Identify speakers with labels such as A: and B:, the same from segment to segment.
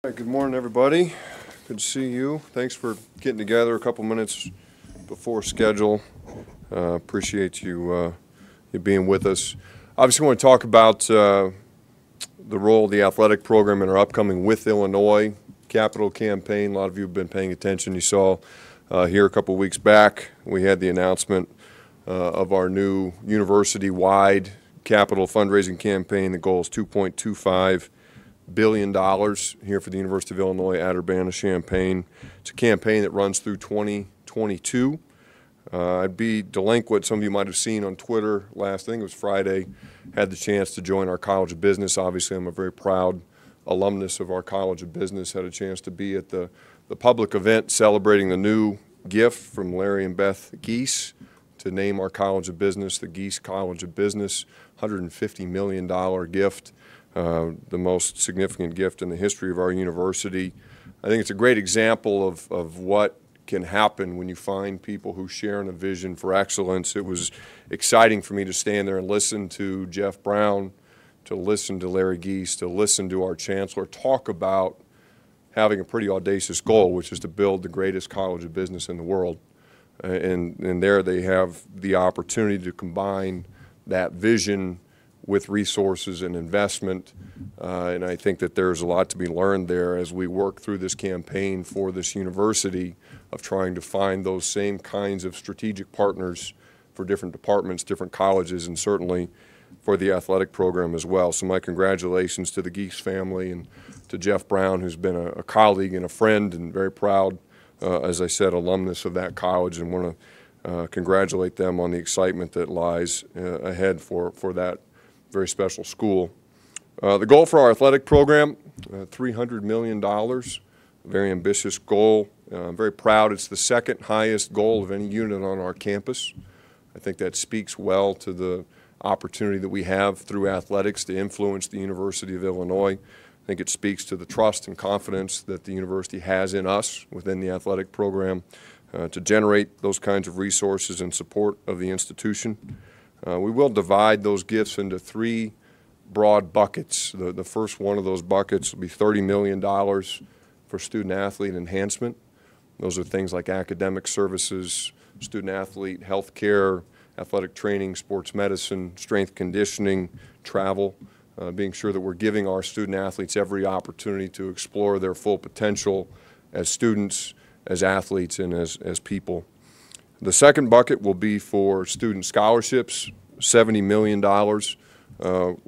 A: All right, good morning, everybody. Good to see you. Thanks for getting together a couple minutes before schedule. Appreciate you being with us. Obviously, want to talk about the role of the athletic program in our upcoming With Illinois capital campaign. A lot of you have been paying attention. You saw here a couple weeks back we had the announcement of our new university-wide capital fundraising campaign. The goal is $2.25 billion here for the University of Illinois at Urbana-Champaign. It's a campaign that runs through 2022. I'd be delinquent. Some of you might have seen on Twitter I think it was Friday, had the chance to join our College of Business. Obviously, I'm a very proud alumnus of our College of Business. Had a chance to be at the public event celebrating the new gift from Larry and Beth Geese to name our College of Business the Geese College of Business, $150 million gift. The most significant gift in the history of our university. I think it's a great example of what can happen when you find people who share in a vision for excellence. It was exciting for me to stand there and listen to Jeff Brown, to listen to Larry Geese, to listen to our chancellor talk about having a pretty audacious goal, which is to build the greatest college of business in the world. And there they have the opportunity to combine that vision with resources and investment, and I think that there's a lot to be learned there as we work through this campaign for this university of trying to find those same kinds of strategic partners for different departments, different colleges, and certainly for the athletic program as well. So my congratulations to the Geese family and to Jeff Brown, who's been a colleague and a friend and very proud, as I said, alumnus of that college, and want to congratulate them on the excitement that lies ahead for that very special school. The goal for our athletic program, $300 million, a very ambitious goal. I'm very proud it's the second highest goal of any unit on our campus. I think that speaks well to the opportunity that we have through athletics to influence the University of Illinois. I think it speaks to the trust and confidence that the university has in us within the athletic program to generate those kinds of resources in support of the institution. We will divide those gifts into three broad buckets. The first one of those buckets will be $30 million for student-athlete enhancement. Those are things like academic services, student-athlete health care, athletic training, sports medicine, strength conditioning, travel, being sure that we're giving our student-athletes every opportunity to explore their full potential as students, as athletes, and as people. The second bucket will be for student scholarships, $70 million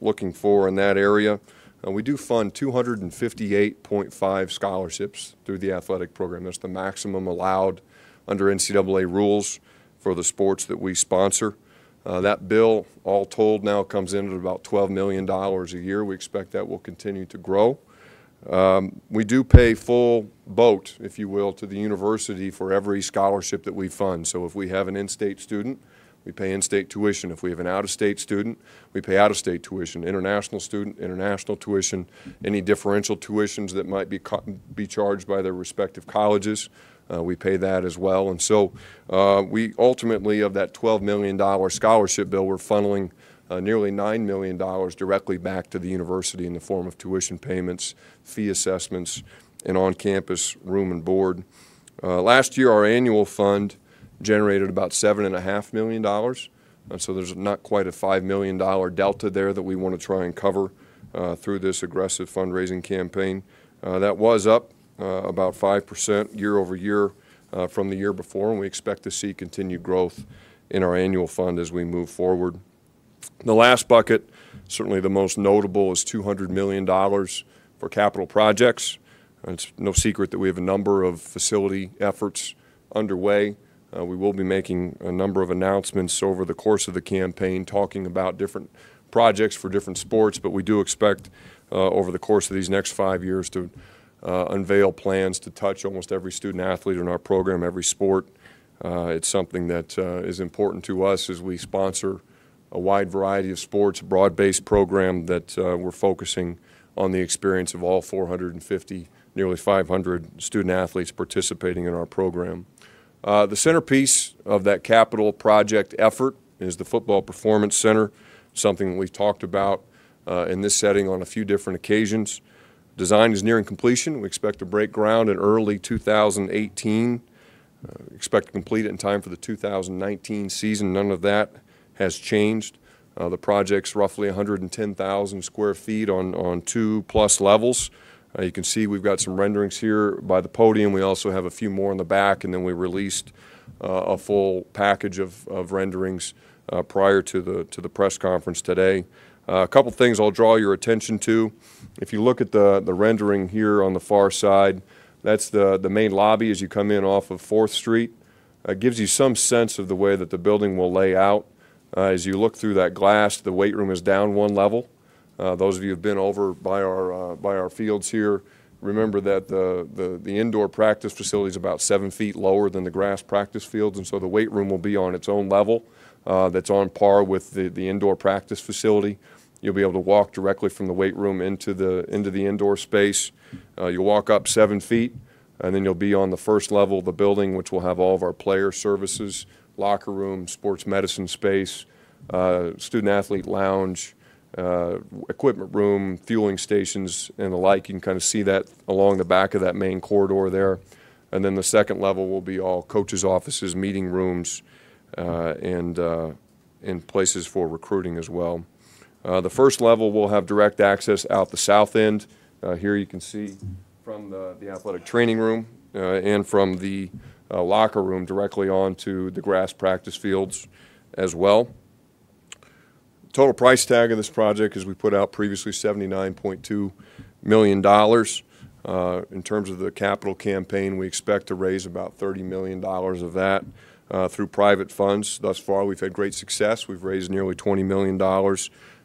A: looking for in that area. We do fund 258.5 scholarships through the athletic program. That's the maximum allowed under NCAA rules for the sports that we sponsor. That bill, all told, now comes in at about $12 million a year. We expect that will continue to grow. We do pay full boat, if you will, to the university for every scholarship that we fund. So if we have an in-state student, we pay in-state tuition. If we have an out-of-state student, we pay out-of-state tuition. International student, international tuition. Any differential tuitions that might be charged by their respective colleges, we pay that as well. And so we ultimately, of that $12 million scholarship bill, we're funneling nearly $9 million directly back to the university in the form of tuition payments, fee assessments, and on-campus room and board. Last year, our annual fund generated about $7.5 million, so there's not quite a $5 million delta there that we want to try and cover through this aggressive fundraising campaign. That was up about 5% year over year from the year before, and we expect to see continued growth in our annual fund as we move forward. The last bucket, certainly the most notable, is $200 million for capital projects. It's no secret that we have a number of facility efforts underway. We will be making a number of announcements over the course of the campaign talking about different projects for different sports, but we do expect over the course of these next 5 years to unveil plans to touch almost every student athlete in our program, every sport. It's something that is important to us as we sponsor a wide variety of sports, a broad-based program that we're focusing on the experience of all 450, nearly 500 student athletes participating in our program. The centerpiece of that capital project effort is the Football Performance Center, something that we've talked about in this setting on a few different occasions. Design is nearing completion. We expect to break ground in early 2018. Expect to complete it in time for the 2019 season. None of that has changed. The project's roughly 110,000 square feet on 2+ levels. You can see we've got some renderings here by the podium. We also have a few more in the back, and then we released a full package of renderings prior to the press conference today. A couple things I'll draw your attention to. If you look at the rendering here on the far side, that's the main lobby as you come in off of 4th Street. It gives you some sense of the way that the building will lay out. As you look through that glass, the weight room is down 1 level. Those of you who have been over by our fields here, remember that the indoor practice facility is about 7 feet lower than the grass practice fields, and so the weight room will be on its own level. That's on par with the indoor practice facility. You'll be able to walk directly from the weight room into the indoor space. You'll walk up 7 feet, and then you'll be on the first level of the building, which will have all of our player services, locker room, sports medicine space, student-athlete lounge, equipment room, fueling stations, and the like. You can kind of see that along the back of that main corridor there. And then the second level will be all coaches' offices, meeting rooms, and places for recruiting as well. The first level will have direct access out the south end. Here you can see from the athletic training room and from the locker room directly onto the grass practice fields as well. Total price tag of this project, as we put out previously, $79.2 million. In terms of the capital campaign, we expect to raise about $30 million of that through private funds. Thus far, we've had great success. We've raised nearly $20 million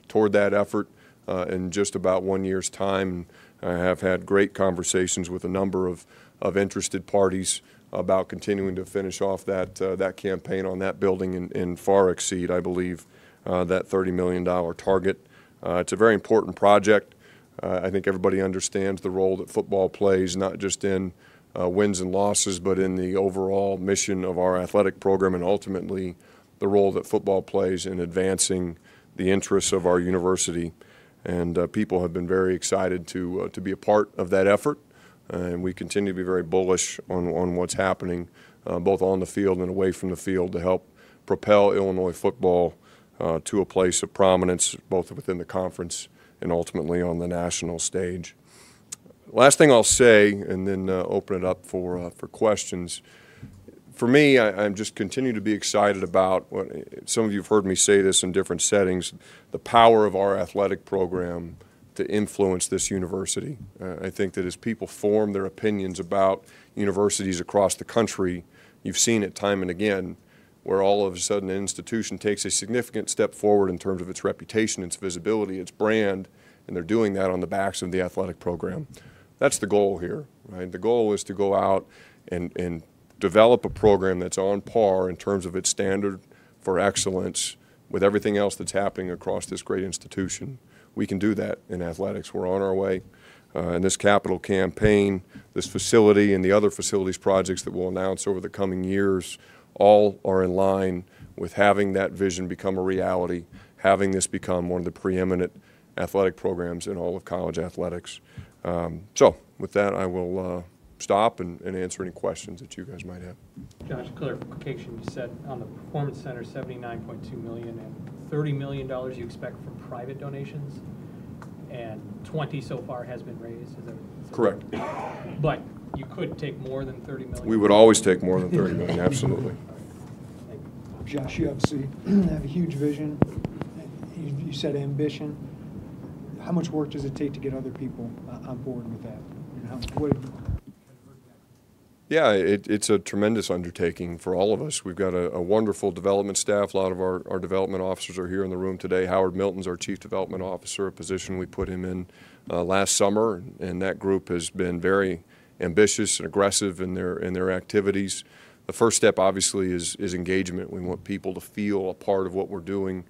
A: toward that effort in just about 1 year's time. I have had great conversations with a number of interested parties about continuing to finish off that campaign on that building and far exceed, I believe, that $30 million target. It's a very important project. I think everybody understands the role that football plays, not just in wins and losses, but in the overall mission of our athletic program, and ultimately the role that football plays in advancing the interests of our university. And people have been very excited to be a part of that effort. And we continue to be very bullish on what's happening both on the field and away from the field to help propel Illinois football to a place of prominence both within the conference and ultimately on the national stage. Last thing I'll say, and then open it up for questions. For me, I'm just continue to be excited about what some of you have heard me say this in different settings, the power of our athletic program to influence this university. I think that as people form their opinions about universities across the country, you've seen it time and again, where all of a sudden an institution takes a significant step forward in terms of its reputation, its visibility, its brand, and they're doing that on the backs of the athletic program. That's the goal here, right? The goal is to go out and develop a program that's on par in terms of its standard for excellence with everything else that's happening across this great institution. We can do that in athletics. We're on our way. And this capital campaign, this facility, and the other facilities projects that we'll announce over the coming years all are in line with having that vision become a reality, having this become one of the preeminent athletic programs in all of college athletics. So with that, I will stop and answer any questions that you guys might have.
B: Josh, clarification, you said on the Performance Center $79.2 million and $30 million you expect from private donations, and 20 so far has been raised, is that
A: correct?
B: But you could take more than 30 million?
A: We would always take more than 30 million, absolutely.
C: Josh, you obviously have a huge vision. You said ambition. How much work does it take to get other people on board with that?
A: Yeah, it's a tremendous undertaking for all of us. We've got a wonderful development staff. A lot of our development officers are here in the room today. Howard Milton's our Chief Development Officer, a position we put him in last summer, and that group has been very ambitious and aggressive in their activities. The first step, obviously, is engagement. We want people to feel a part of what we're doing.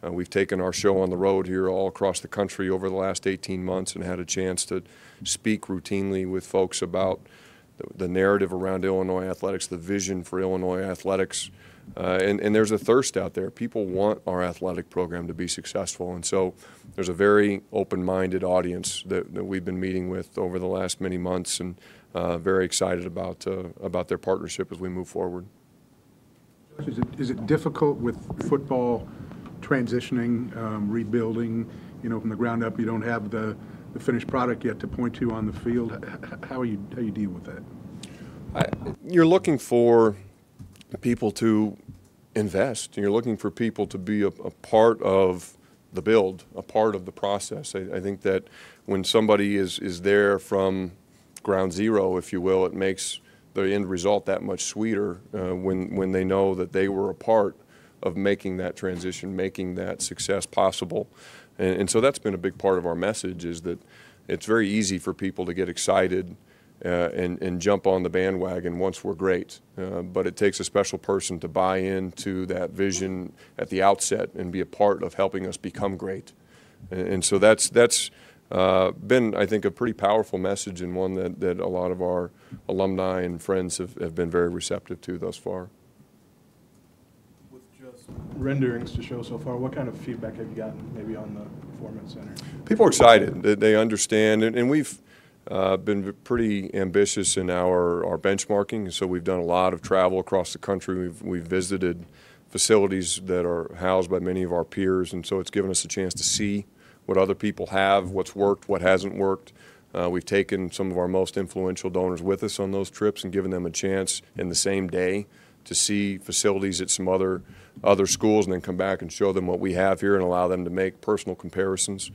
A: We've taken our show on the road here all across the country over the last 18 months and had a chance to speak routinely with folks about the narrative around Illinois athletics, the vision for Illinois athletics. And there's a thirst out there. People want our athletic program to be successful. And so there's a very open-minded audience that we've been meeting with over the last many months, and very excited about their partnership as we move forward.
D: Is it difficult with football transitioning, rebuilding, from the ground up? You don't have the finished product yet to point to on the field. How you deal with that?
A: You're looking for people to invest. You're looking for people to be a part of the build, a part of the process. I think that when somebody is there from ground zero, if you will, it makes the end result that much sweeter when they know that they were a part of making that transition, making that success possible. And so that's been a big part of our message, is that it's very easy for people to get excited and jump on the bandwagon once we're great. But it takes a special person to buy into that vision at the outset and be a part of helping us become great. And so that's been, I think, a pretty powerful message, and one that a lot of our alumni and friends have been very receptive to thus far.
E: With just renderings to show so far, what kind of feedback have you gotten maybe on the Performance Center?
A: People are excited. They understand, and we've been pretty ambitious in our benchmarking. So we've done a lot of travel across the country. We've visited facilities that are housed by many of our peers, and so it's given us a chance to see what other people have, what's worked, what hasn't worked. We've taken some of our most influential donors with us on those trips and given them a chance in the same day to see facilities at some other schools, and then come back and show them what we have here and allow them to make personal comparisons.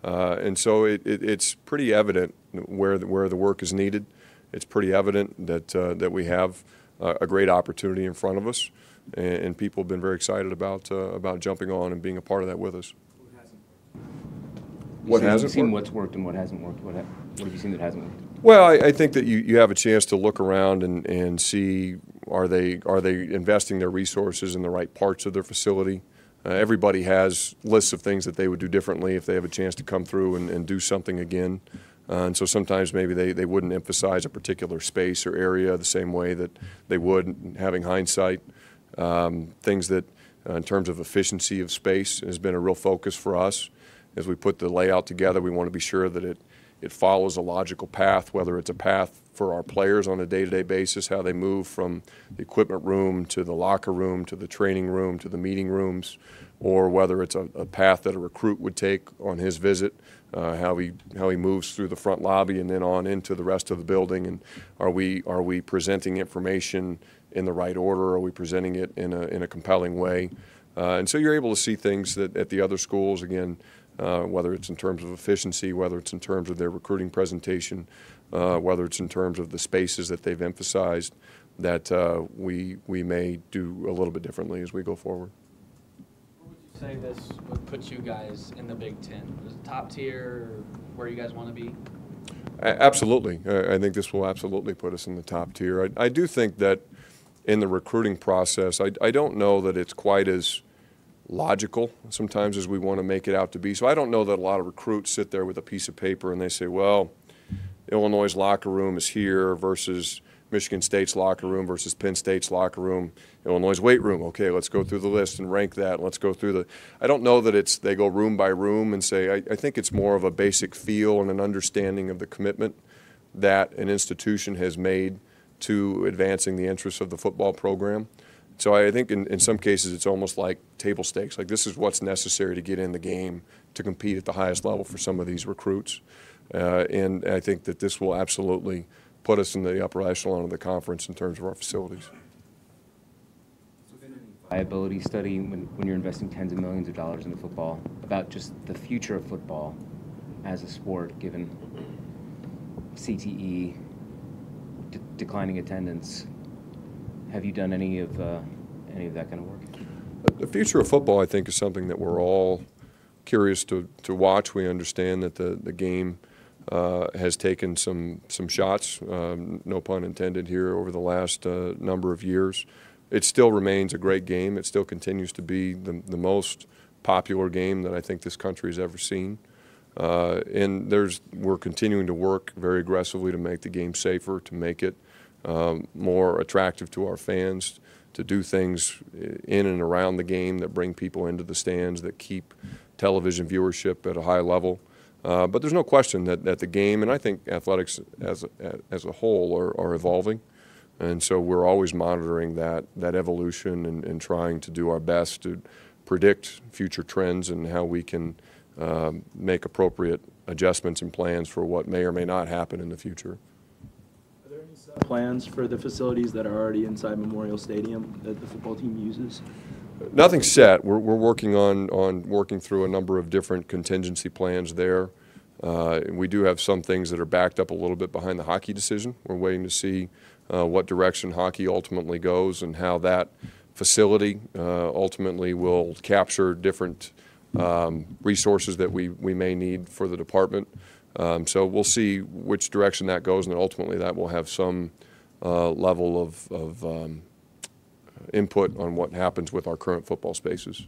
A: And so it's pretty evident where the work is needed. It's pretty evident that we have a great opportunity in front of us, and people have been very excited about jumping on and being a part of that with us. What hasn't
F: You've seen
A: worked?
F: what's worked and what hasn't worked. What have you seen that hasn't worked?
A: Well, I think that you have a chance to look around and see, are they investing their resources in the right parts of their facility? Everybody has lists of things that they would do differently if they have a chance to come through and do something again. And so sometimes maybe they wouldn't emphasize a particular space or area the same way that they would having hindsight. Things that, in terms of efficiency of space, has been a real focus for us. As we put the layout together, we want to be sure that it follows a logical path, whether it's a path for our players on a day-to-day basis, how they move from the equipment room to the locker room to the training room to the meeting rooms, or whether it's a path that a recruit would take on his visit, how he moves through the front lobby and then on into the rest of the building, and are we presenting information in the right order? Are we presenting it in a compelling way? And so you're able to see things that at the other schools, again, whether it's in terms of efficiency, whether it's in terms of their recruiting presentation, whether it's in terms of the spaces that they've emphasized, that we may do a little bit differently as we go forward.
G: Where would you say this would put you guys in the Big Ten? Is it top tier, or where you guys want to be?
A: Absolutely. I think this will absolutely put us in the top tier. I do think that in the recruiting process, I don't know that it's quite as logical sometimes as we want to make it out to be. So I don't know that a lot of recruits sit there with a piece of paper and they say, well, Illinois' locker room is here versus Michigan State's locker room versus Penn State's locker room, Illinois' weight room. Okay, let's go through the list and rank that. Let's go through I don't know that they go room by room and say, I think it's more of a basic feel and an understanding of the commitment that an institution has made to advancing the interests of the football program. So I think in some cases it's almost like table stakes. Like, this is what's necessary to get in the game to compete at the highest level for some of these recruits. And I think that this will absolutely put us in the upper echelon of the conference in terms of our facilities.
F: Viability study, when you're investing tens of millions of dollars into football, about just the future of football as a sport, given CTE, declining attendance. Have you done any of that kind of work?
A: The future of football, I think, is something that we're all curious to watch. We understand that the game has taken some shots, no pun intended here, over the last number of years. It still remains a great game. It still continues to be the most popular game that I think this country has ever seen. And we're continuing to work very aggressively to make the game safer, to make it more attractive to our fans, to do things in and around the game that bring people into the stands, that keep television viewership at a high level. But there's no question that the game, and I think athletics as a whole, are evolving. And so we're always monitoring that evolution and trying to do our best to predict future trends and how we can make appropriate adjustments and plans for what may or may not happen in the future.
H: Are there any plans for the facilities that are already inside Memorial Stadium that the football team uses?
A: Nothing's set. We're working on working through a number of different contingency plans there. We do have some things that are backed up a little bit behind the hockey decision. We're waiting to see what direction hockey ultimately goes and how that facility ultimately will capture different resources that we may need for the department. So we'll see which direction that goes, and then ultimately that will have some level of input on what happens with our current football spaces.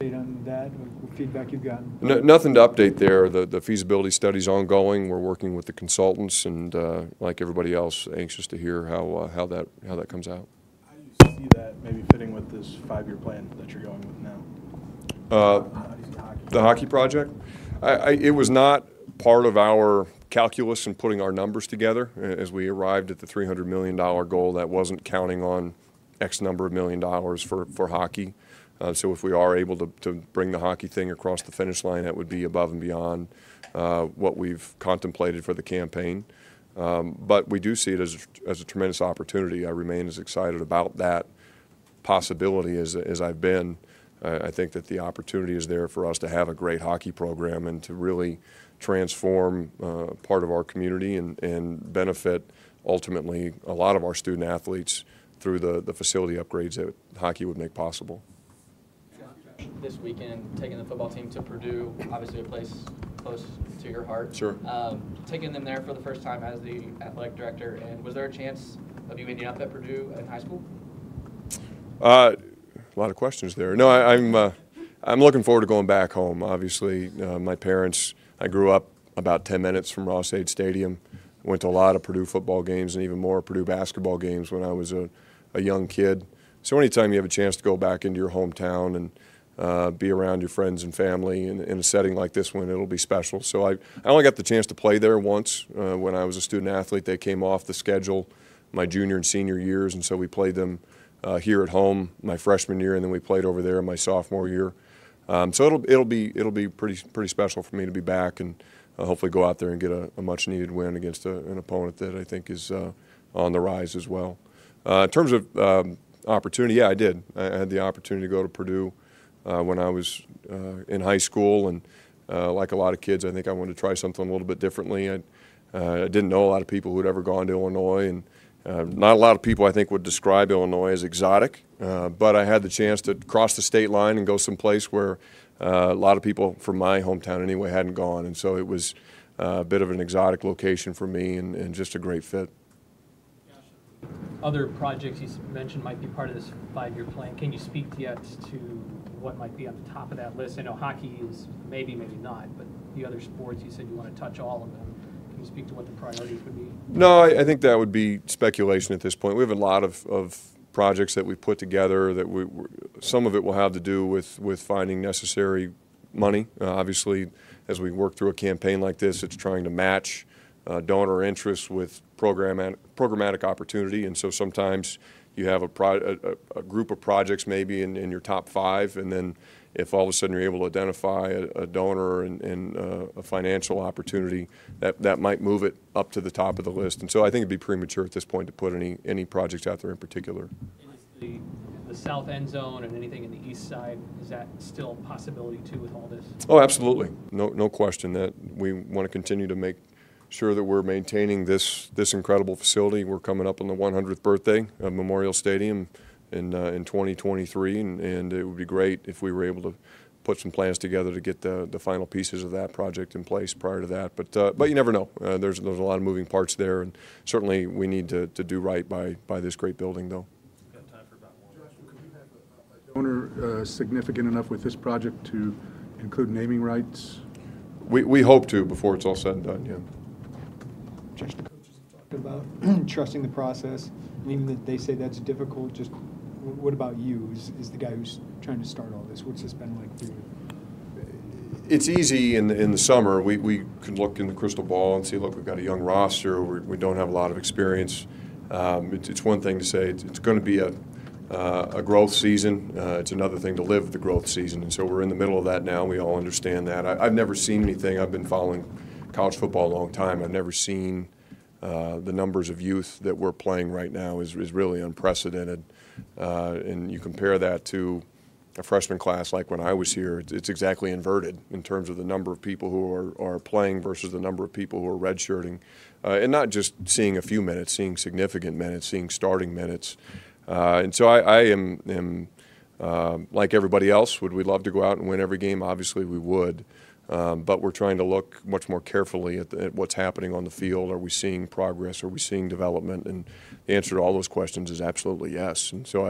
C: Update on that, what feedback you've gotten?
A: Nothing to update there. The feasibility study's ongoing. We're working with the consultants, and like everybody else, anxious to hear how that comes out.
E: How do you see that maybe fitting with this 5-year plan that you're going with now? How do you see hockey?
A: The hockey project? It was not part of our calculus in putting our numbers together as we arrived at the $300 million goal. That wasn't counting on X number of $1 million for hockey. So if we are able to bring the hockey thing across the finish line, that would be above and beyond what we've contemplated for the campaign. But we do see it as a tremendous opportunity. I remain as excited about that possibility as I've been. I think that the opportunity is there for us to have a great hockey program and to really transform part of our community and benefit ultimately a lot of our student athletes through the facility upgrades that hockey would make possible.
G: This weekend, taking the football team to Purdue, obviously a place close to your heart.
A: Sure.
G: Taking them there for the first time as the athletic director, and was there a chance of you ending up at Purdue in high school?
A: A lot of questions there. No, I'm looking forward to going back home. Obviously, my parents, I grew up about 10 minutes from Ross-Ade Stadium. Went to a lot of Purdue football games and even more Purdue basketball games when I was a young kid. So anytime you have a chance to go back into your hometown and be around your friends and family in a setting like this one, it'll be special. So I only got the chance to play there once when I was a student athlete. They came off the schedule my junior and senior years, and so we played them here at home my freshman year, and then we played over there my sophomore year. So it'll be pretty special for me to be back and hopefully go out there and get a much needed win against an opponent that I think is on the rise as well. In terms of opportunity, yeah, I did. I had the opportunity to go to Purdue when I was in high school, and like a lot of kids, I think I wanted to try something a little bit differently. I didn't know a lot of people who had ever gone to Illinois, and not a lot of people I think would describe Illinois as exotic, but I had the chance to cross the state line and go someplace where a lot of people from my hometown anyway hadn't gone, and so it was a bit of an exotic location for me and just a great fit.
B: Other projects you mentioned might be part of this 5-year plan. Can you speak yet to what might be on the top of that list? I know hockey is maybe not, but the other sports, you said you want to touch all of them. Can you speak to what the priorities would be?
A: No, I think that would be speculation at this point. We have a lot of projects that we've put together that some of it will have to do with finding necessary money. Obviously, as we work through a campaign like this, it's trying to match donor interests with programmatic opportunity, and so sometimes you have a group of projects maybe in your top 5, and then if all of a sudden you're able to identify a donor and a financial opportunity, that might move it up to the top of the list. And so I think it'd be premature at this point to put any projects out there in particular.
B: The south end zone and anything in the east side, is that still a possibility too with all this?
A: Oh, absolutely. No question that we want to continue to make sure that we're maintaining this incredible facility. We're coming up on the 100th birthday of Memorial Stadium in 2023, and it would be great if we were able to put some plans together to get the final pieces of that project in place prior to that. But you never know. There's a lot of moving parts there, and certainly we need to do right by this great building, though.
D: Donor significant enough with this project to include naming rights?
A: We hope to before it's all said and done, yeah.
C: Josh, the coaches have talked about trusting the process, and even that they say that's difficult. Just what about you? Is the guy who's trying to start all this? What's this been like for you?
A: It's easy in the summer. We can look in the crystal ball and see, look, we've got a young roster. We don't have a lot of experience. It's one thing to say it's going to be a growth season. It's another thing to live the growth season. And so we're in the middle of that now. We all understand that. I've never seen anything. I've been following college football a long time. I've never seen the numbers of youth that we're playing right now is really unprecedented. And you compare that to a freshman class like when I was here, it's exactly inverted in terms of the number of people who are playing versus the number of people who are redshirting. And not just seeing a few minutes, seeing significant minutes, seeing starting minutes. And so I am like everybody else. Would we love to go out and win every game? Obviously we would. But we're trying to look much more carefully at what's happening on the field. Are we seeing progress? Are we seeing development? And the answer to all those questions is absolutely yes. And so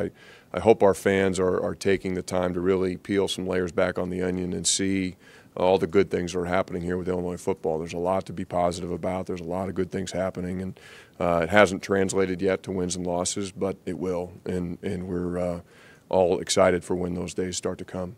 A: I hope our fans are taking the time to really peel some layers back on the onion and see all the good things that are happening here with Illinois football. There's a lot to be positive about. There's a lot of good things happening. And it hasn't translated yet to wins and losses, but it will. And we're all excited for when those days start to come.